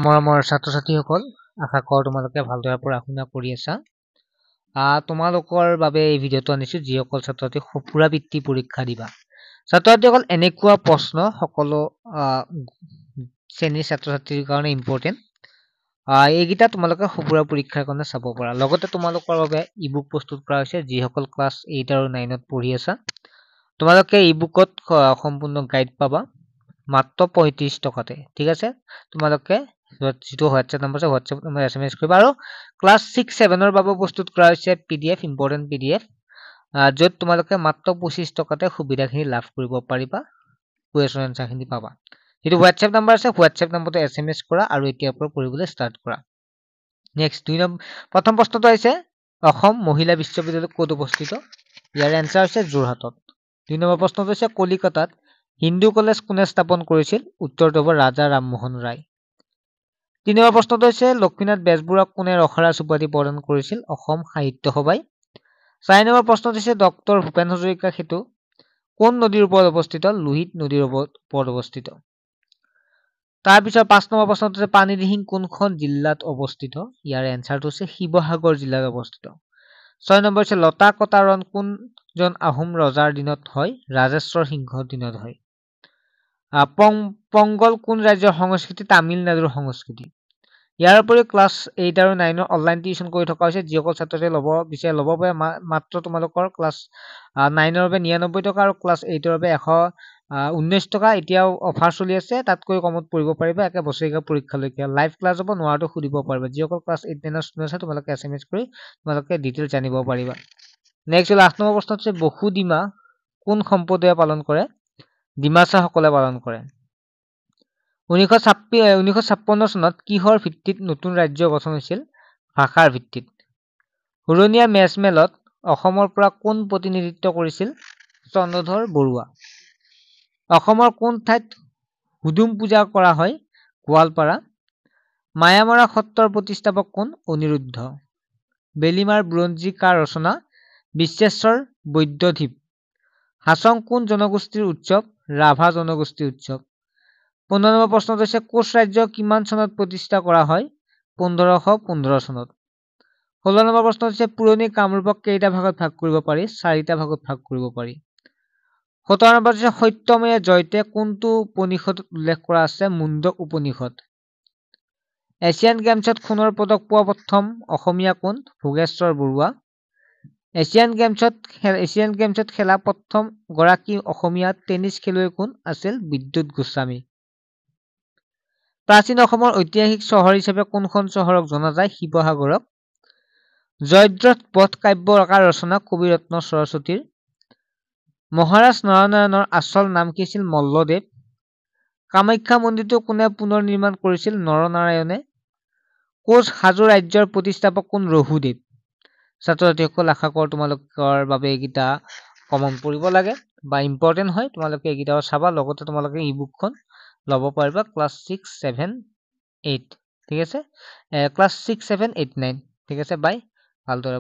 মৰমৰ ছাত্ৰ-ছাত্ৰীসকল আশা কৰোঁ তোমালোকে ভালদৰে পঢ়া-শুনা কৰি আছা। তোমালোকৰ বাবে এই ভিডিঅ'টো আনিছো যিসকল ছাত্ৰ-ছাত্ৰী পুনৰাবৃত্তি পৰীক্ষা দিবা। ছাত্ৰ-ছাত্ৰীসকল এনেকুৱা প্ৰশ্ন সকলো শ্ৰেণীৰ ছাত্ৰ-ছাত্ৰীৰ কাৰণে ইম্পৰ্টেণ্ট। এইকেইটা তোমালোকে পুৰা পৰীক্ষাৰ কাৰণে চাব পাৰা। লগতে তোমালোকৰ বাবে ই-বুক প্ৰস্তুত কৰা হৈছে যিসকল ক্লাছ 8 আৰু 9ত পঢ়ি আছা। তোমালোকে ই-বুকত সম্পূৰ্ণ গাইড পাবা মাত্ৰ 35 টকাতে। ঠিক আছে, তোমালোকে যিটো হোৱাটছএপ নম্বৰ আছে হোৱাটছএপ নম্বৰ SMS কৰিবা। আৰু ক্লাছ 6 7ৰ বাবে প্ৰস্তুত কৰা হৈছে PDF ইম্পৰ্টেণ্ট PDF, য'ত তোমালোকে মাত্ৰ 25 টকাতে সুবিধাখিনি লাভ কৰিব পাৰিবা, কুৱেশ্যন এনচাৰখিনি পাবা। যিটো হোৱাটছএপ নম্বৰ আছে হোৱাটছএপ নম্বৰটো SMS কৰা আৰু এতিয়াৰ পৰা পঢ়িবলৈ ষ্টাৰ্ট কৰা। নেক্সট প্ৰথম প্ৰশ্নটো আহিছে অসম মহিলা বিশ্ববিদ্যালয় ক'ত অৱস্থিত? ইয়াৰ এনচাৰ হৈছে যোৰহাটত। 2 নম্বৰ প্ৰশ্নটো হৈছে কলিকতাত হিন্দু কলেজ কোনে স্থাপন কৰিছিল? উত্তৰটো হ'ব ৰাজা ৰামমোহন ৰায়। 3 নম্বৰ প্ৰশ্নটো হৈছে লক্ষ্মীনাথ বেজবৰুৱাক কোনে ৰসাৰাজ উপাধি প্ৰদান কৰিছিল? অসম সাহিত্য সভাই। 4 নম্বৰ প্ৰশ্নটো হৈছে ডক্টৰ ভূপেন হাজৰিকা সেতু কোন নদীৰ ওপৰত অৱস্থিত? লোহিত নদীৰ ওপৰত অৱস্থিত। তাৰপিছত 5 নম্বৰ প্ৰশ্নটো হৈছে পানীদিহিং কোনখন জিলাত অৱস্থিত? ইয়াৰ এনচাৰটো হৈছে শিৱসাগৰ জিলাত অৱস্থিত। 6 নম্বৰ হৈছে লতা কটাৰণ কোনজন আহোম ৰজাৰ দিনত হয়? ৰাজেশ্বৰ সিংহৰ দিনত হয়। পংগল কোন ৰাজ্যৰ সংস্কৃতি? তামিলনাডুৰ সংস্কৃতি। ইয়াৰ উপৰিও ক্লাছ 8 আৰু 9ৰ অনলাইন টিউচন কৰি থকা হৈছে। যিসকল ছাত্ৰছাত্ৰীয়ে ল'ব বিচাৰে ল'ব পাৰে। মাত্ৰ তোমালোকৰ ক্লাছ 9ৰ বাবে 99 টকা আৰু ক্লাছ 8ৰ বাবে 119 টকা এতিয়াও অফাৰ চলি আছে। তাতকৈ কমত পঢ়িব পাৰিবা একে বছৰীয়া পৰীক্ষালৈকে। লাইভ ক্লাছ হ'ব, নোৱাৰাটো সুধিব পাৰিবা। যিসকল ক্লাছ 8 9ৰ ষ্টুডেণ্ট আছে তোমালোকে SMS কৰি তোমালোকে ডিটেইলছ জানিব পাৰিবা। নেক্সট হ'ল 8 নম্বৰ প্ৰশ্ন হৈছে বসুডিমা কোন সম্প্ৰদায়ে পালন কৰে? ডিমাছাসকলে পালন কৰে। 1956 চনত কিহৰ ভিত্তিত নতুন ৰাজ্য গঠন হৈছিল? ভাষাৰ ভিত্তিত। হুৰণীয়া মেজমেলত অসমৰ পৰা কোন প্ৰতিনিধিত্ব কৰিছিল? চন্দ্ৰধৰ বৰুৱা। অসমৰ কোন ঠাইত হুদুম পূজা কৰা হয়? গোৱালপাৰা। মায়ামৰা সত্ৰৰ প্ৰতিষ্ঠাপক কোন? অনিৰুদ্ধ। বেলিমাৰ বুৰঞ্জী কাৰ ৰচনা? বিশ্বেশ্বৰ বৈদ্যধীপ। হাছং কোন জনগোষ্ঠীৰ উৎসৱ? ৰাভা জনগোষ্ঠীৰ উৎসৱ। 15 নম্বৰ প্ৰশ্নটো হৈছে কোচ ৰাজ্য কিমান চনত প্ৰতিষ্ঠা কৰা হয়? 1515 চনত। 16 নম্বৰ প্ৰশ্ন হৈছে পুৰণি কামৰূপক কেইটা ভাগত ভাগ কৰিব পাৰি? 4টা ভাগত ভাগ কৰিব পাৰি। 17 নম্বৰ হৈছে সত্যমেৱ জয়তে কোনটো উপনিষদত উল্লেখ কৰা আছে? মুণ্ডক উপনিষদ। এছিয়ান গেমছত সোণৰ পদক পোৱা প্ৰথম অসমীয়া কোন? ভোগেশ্বৰ বৰুৱা। এছিয়ান গেমছত খেলা প্ৰথম গৰাকী অসমীয়া টেনিছ খেলুৱৈ কোন আছিল? বিদ্যুৎ গোস্বামী। প্ৰাচীন অসমৰ ঐতিহাসিক চহৰ হিচাপে কোনখন চহৰক জনা যায়? শিৱসাগৰক। জয়দ্ৰত বধ কাব্য কাৰ ৰচনা? কবিৰত্ন সৰস্বতীৰ। মহাৰাজ নৰনাৰায়ণৰ আচল নাম কি আছিল? মল্লদেৱ। কামাখ্যা মন্দিৰটো কোনে পুনৰ নিৰ্মাণ কৰিছিল? নৰনাৰায়ণে। কোচ হাজো ৰাজ্যৰ প্ৰতিষ্ঠাপক কোন? ৰঘুদেৱ। ছাত্ৰ-ছাত্ৰীসকল আশা কৰোঁ তোমালোকৰ বাবে এইকেইটা কমন পৰিব লাগে বা ইম্পৰ্টেণ্ট হয়। তোমালোকে এইকেইটাও চাবা। লগতে তোমালোকে ই-বুকখন ল'ব পাৰিবা ক্লাছ 6 7 8। ঠিক আছে, ক্লাছ 6 7 8 9। ঠিক আছে, বাই। ভালদৰে